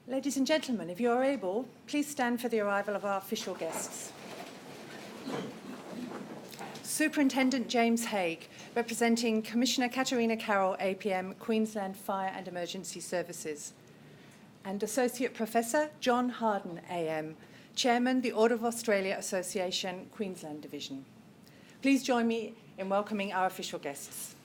Ladies and gentlemen, if you are able, please stand for the arrival of our official guests. Superintendent James Haig, representing Commissioner Katarina Carroll, APM, Queensland Fire and Emergency Services, and Associate Professor John Harden, AM, Chairman, the Order of Australia Association, Queensland Division. Please join me in welcoming our official guests.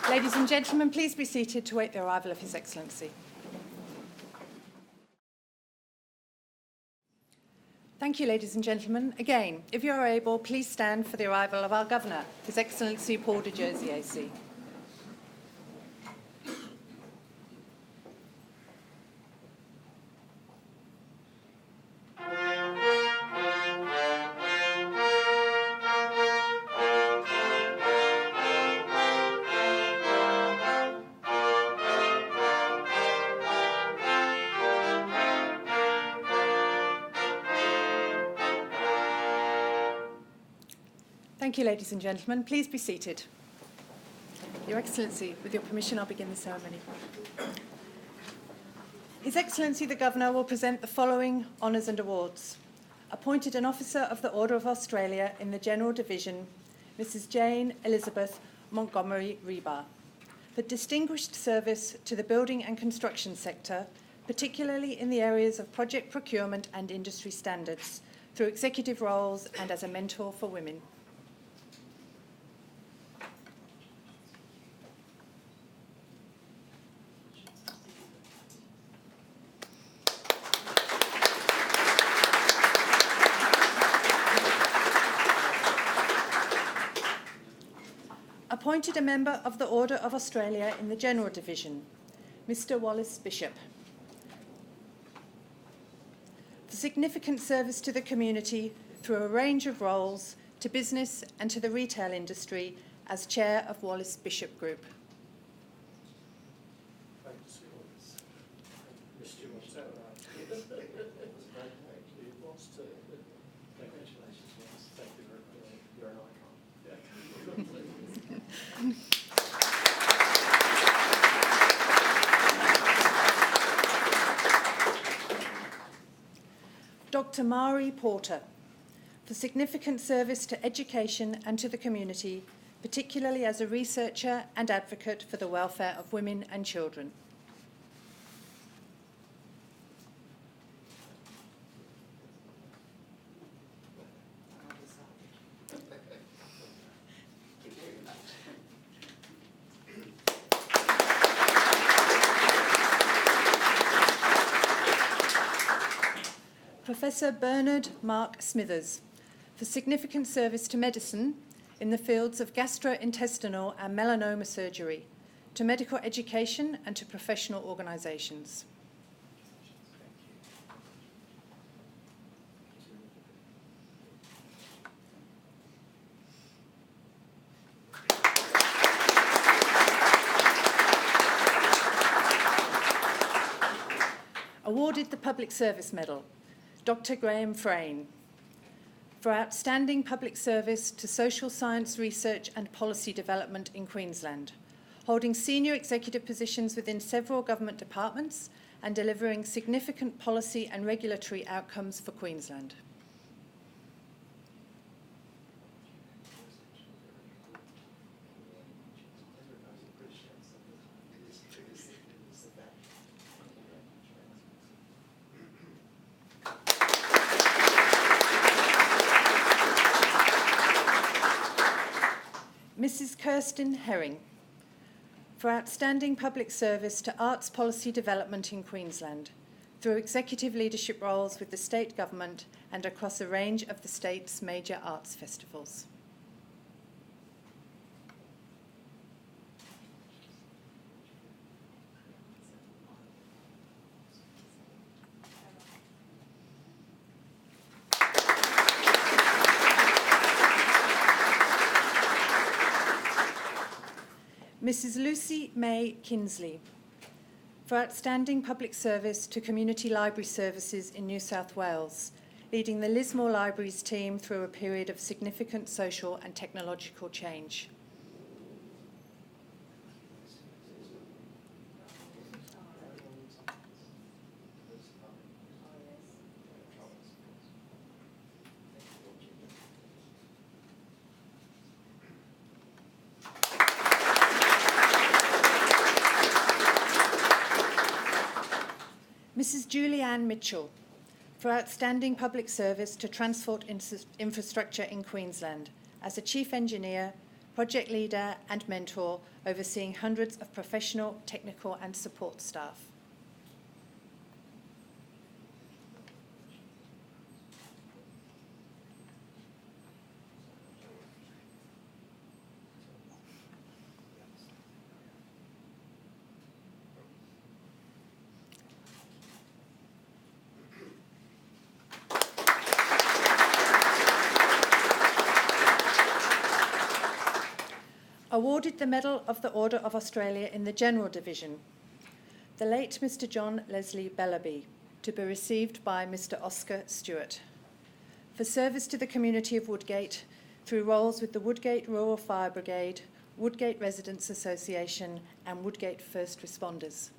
Ladies and gentlemen, please be seated to wait the arrival of His Excellency. Thank you, ladies and gentlemen. Again, if you are able, please stand for the arrival of our Governor, His Excellency Paul de Jersey AC. Thank you, ladies and gentlemen. Please be seated. Your Excellency, with your permission, I'll begin the ceremony. His Excellency the Governor will present the following honours and awards. Appointed an Officer of the Order of Australia in the General Division, Mrs. Jane Elizabeth Montgomery Rebar, for distinguished service to the building and construction sector, particularly in the areas of project procurement and industry standards, through executive roles and as a mentor for women. Appointed a member of the Order of Australia in the General Division, Mr. Wallace Bishop, for significant service to the community through a range of roles to business and to the retail industry as Chair of Wallace Bishop Group. Dr. Mari Porter, for significant service to education and to the community, particularly as a researcher and advocate for the welfare of women and children. Professor Bernard Mark Smithers, for significant service to medicine in the fields of gastrointestinal and melanoma surgery, to medical education and to professional organisations. Awarded the Public Service Medal, Dr. Graham Frayne, for outstanding public service to social science research and policy development in Queensland, holding senior executive positions within several government departments and delivering significant policy and regulatory outcomes for Queensland. Mrs. Kirsten Herring, for outstanding public service to arts policy development in Queensland, through executive leadership roles with the state government and across a range of the state's major arts festivals. Mrs. Lucy May Kinsley, for outstanding public service to community library services in New South Wales, leading the Lismore Libraries team through a period of significant social and technological change. Mrs. Julianne Mitchell, for outstanding public service to transport infrastructure in Queensland as a Chief Engineer, Project Leader and Mentor, overseeing hundreds of professional, technical and support staff. Awarded the Medal of the Order of Australia in the General Division, the late Mr. John Leslie Bellaby, to be received by Mr. Oscar Stewart, for service to the community of Woodgate through roles with the Woodgate Rural Fire Brigade, Woodgate Residents Association and Woodgate First Responders.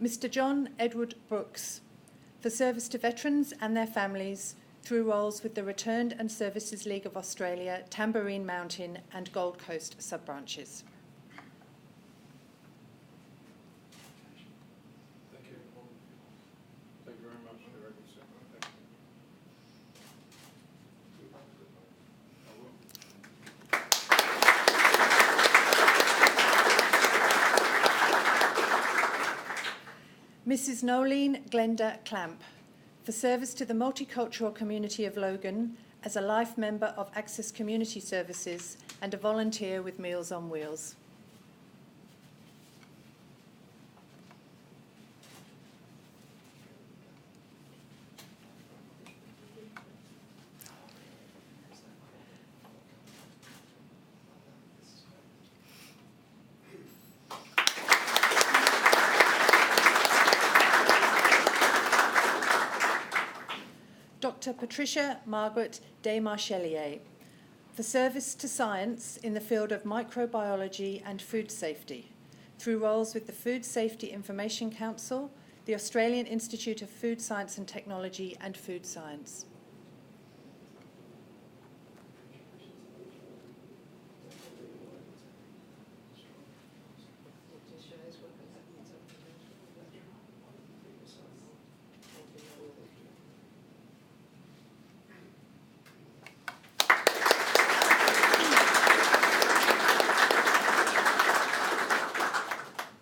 Mr. John Edward Brooks, for service to veterans and their families through roles with the Returned and Services League of Australia, Tamborine Mountain and Gold Coast sub-branches. Thank you. Thank you very much. Mrs. Nolene Glenda Clamp, for service to the multicultural community of Logan as a life member of Access Community Services and a volunteer with Meals on Wheels. Dr. Patricia Margaret Desmarchelier, for service to science in the field of microbiology and food safety, through roles with the Food Safety Information Council, the Australian Institute of Food Science and Technology and Food Science.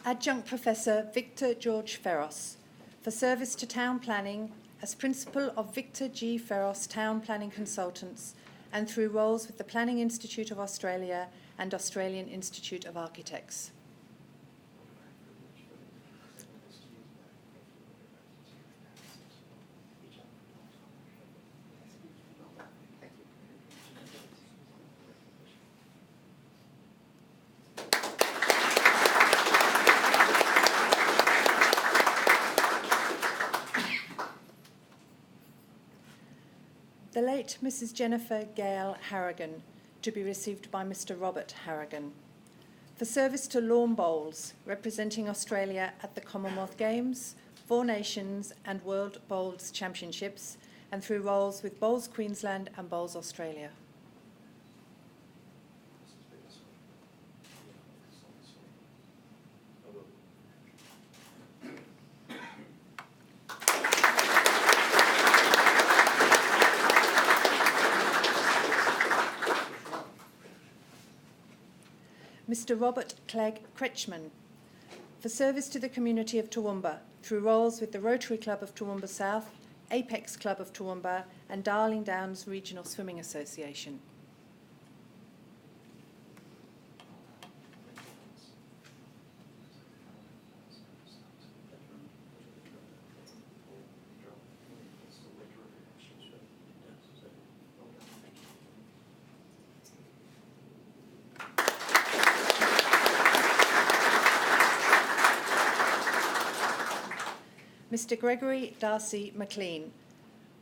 Adjunct Professor Victor George Ferros, for service to town planning as Principal of Victor G. Ferros Town Planning Consultants and through roles with the Planning Institute of Australia and Australian Institute of Architects. The late Mrs. Jennifer Gale Harrigan, to be received by Mr. Robert Harrigan, for service to lawn bowls, representing Australia at the Commonwealth Games, Four Nations and World Bowls Championships, and through roles with Bowls Queensland and Bowls Australia. Mr. Robert Clegg Kretschmann, for service to the community of Toowoomba through roles with the Rotary Club of Toowoomba South, Apex Club of Toowoomba and Darling Downs Regional Swimming Association. Mr. Gregory Darcy McLean,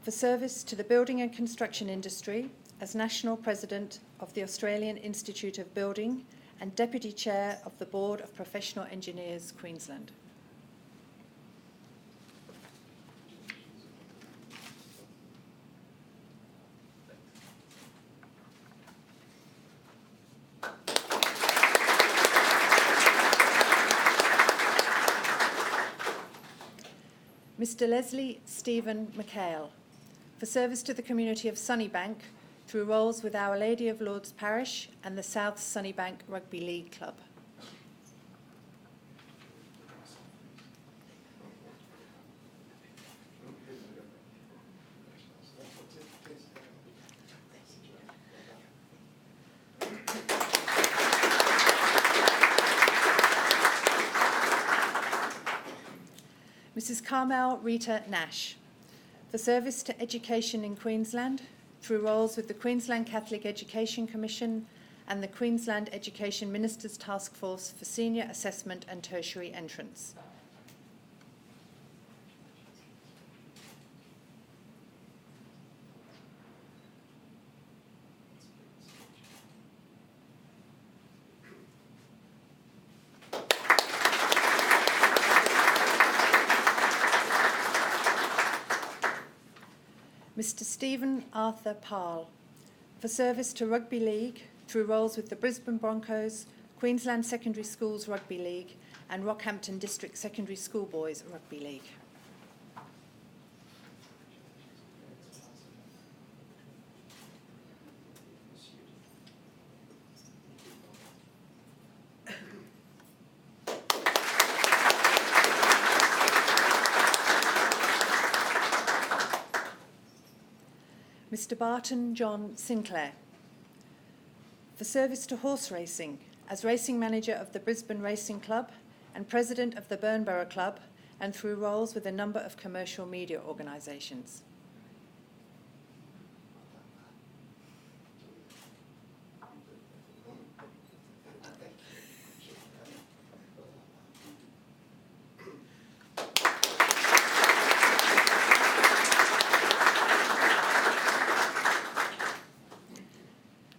for service to the building and construction industry as National President of the Australian Institute of Building and Deputy Chair of the Board of Professional Engineers, Queensland. Mr. Leslie Stephen McHale, for service to the community of Sunnybank through roles with Our Lady of Lourdes Parish and the South Sunnybank Rugby League Club. Mrs. Carmel Rita Nash, for service to education in Queensland through roles with the Queensland Catholic Education Commission and the Queensland Education Ministers Task Force for Senior Assessment and Tertiary Entrance. Mr. Stephen Arthur Parle, for service to Rugby League through roles with the Brisbane Broncos, Queensland Secondary Schools Rugby League and Rockhampton District Secondary Schoolboys Rugby League. Mr. Barton John Sinclair, for service to horse racing as racing manager of the Brisbane Racing Club and president of the Burnborough Club and through roles with a number of commercial media organisations.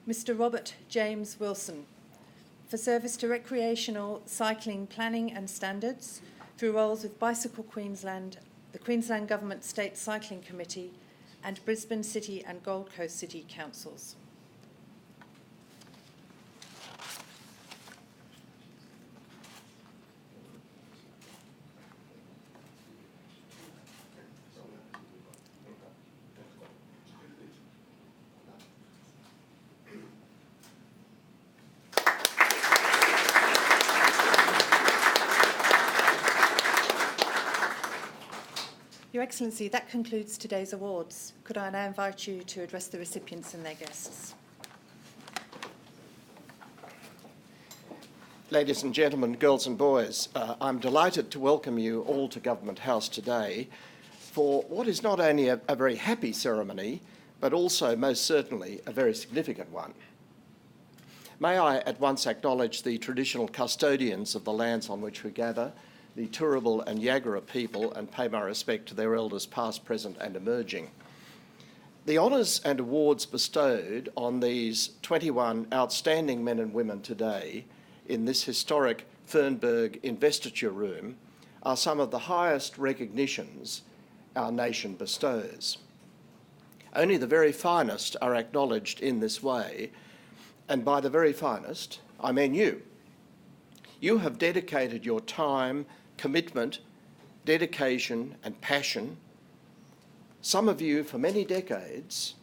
Mr. Robert James Wilson, for service to recreational cycling planning and standards through roles with Bicycle Queensland, the Queensland Government State Cycling Committee and Brisbane City and Gold Coast City Councils. Your Excellency, that concludes today's awards. Could I now invite you to address the recipients and their guests? Ladies and gentlemen, girls and boys, I'm delighted to welcome you all to Government House today for what is not only a very happy ceremony, but also most certainly a very significant one. May I at once acknowledge the traditional custodians of the lands on which we gather, the Turrbal and Yagara people, and pay my respect to their elders past, present and emerging. The honours and awards bestowed on these 21 outstanding men and women today in this historic Fernberg Investiture Room are some of the highest recognitions our nation bestows. Only the very finest are acknowledged in this way, and by the very finest, I mean you. You have dedicated your time, commitment, dedication and passion, some of you for many decades,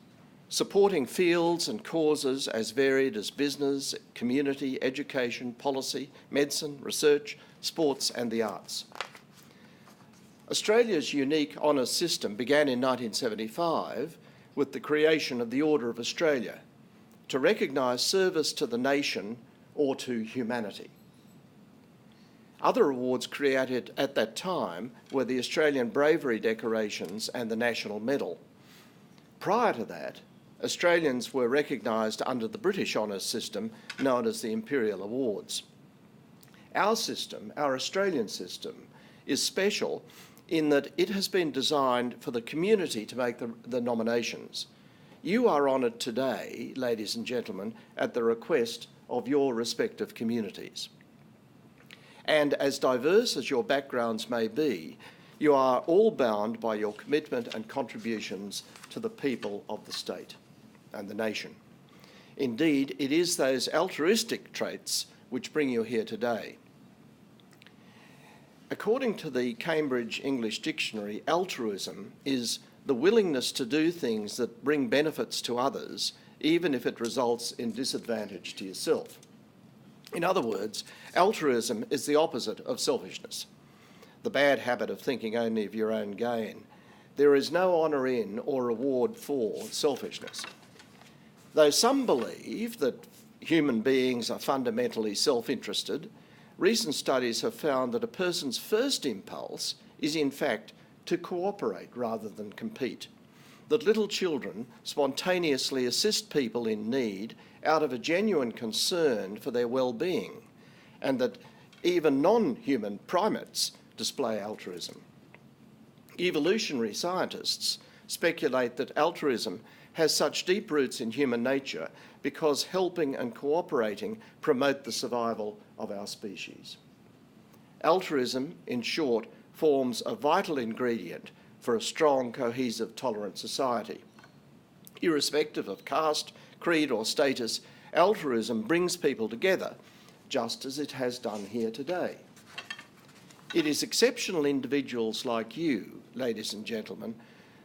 supporting fields and causes as varied as business, community, education, policy, medicine, research, sports and the arts. Australia's unique honours system began in 1975 with the creation of the Order of Australia to recognise service to the nation or to humanity. Other awards created at that time were the Australian Bravery Decorations and the National Medal. Prior to that, Australians were recognised under the British honours system known as the Imperial Awards. Our system, our Australian system, is special in that it has been designed for the community to make the nominations. You are honoured today, ladies and gentlemen, at the request of your respective communities. And as diverse as your backgrounds may be, you are all bound by your commitment and contributions to the people of the state and the nation. Indeed, it is those altruistic traits which bring you here today. According to the Cambridge English Dictionary, altruism is the willingness to do things that bring benefits to others, even if it results in disadvantage to yourself. In other words, altruism is the opposite of selfishness, the bad habit of thinking only of your own gain. There is no honour in or reward for selfishness. Though some believe that human beings are fundamentally self-interested, recent studies have found that a person's first impulse is in fact to cooperate rather than compete, that little children spontaneously assist people in need out of a genuine concern for their well-being, and that even non-human primates display altruism. Evolutionary scientists speculate that altruism has such deep roots in human nature because helping and cooperating promote the survival of our species. Altruism, in short, forms a vital ingredient for a strong, cohesive, tolerant society. Irrespective of caste, creed or status, altruism brings people together, just as it has done here today. It is exceptional individuals like you, ladies and gentlemen,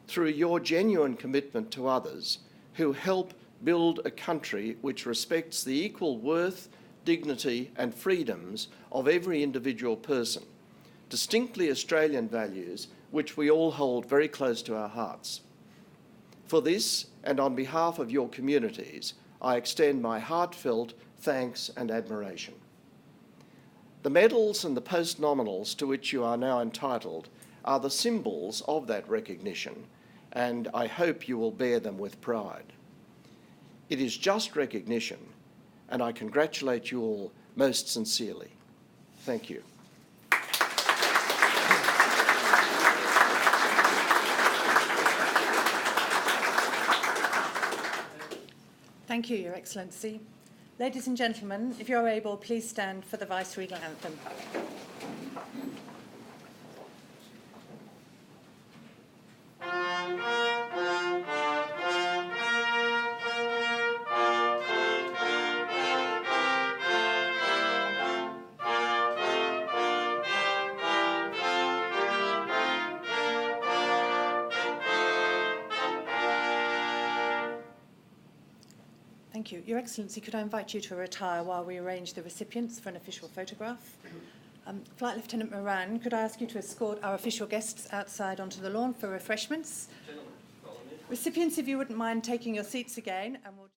through your genuine commitment to others, who help build a country which respects the equal worth, dignity and freedoms of every individual person, distinctly Australian values which we all hold very close to our hearts. For this, and on behalf of your communities, I extend my heartfelt thanks and admiration. The medals and the post-nominals to which you are now entitled are the symbols of that recognition, and I hope you will bear them with pride. It is just recognition, and I congratulate you all most sincerely. Thank you. Thank you, Your Excellency. Ladies and gentlemen, if you're able, please stand for the Vice-Regal Anthem. Thank you. Your Excellency, could I invite you to retire while we arrange the recipients for an official photograph? Flight Lieutenant Moran, could I ask you to escort our official guests outside onto the lawn for refreshments? Recipients, if you wouldn't mind taking your seats again, and we'll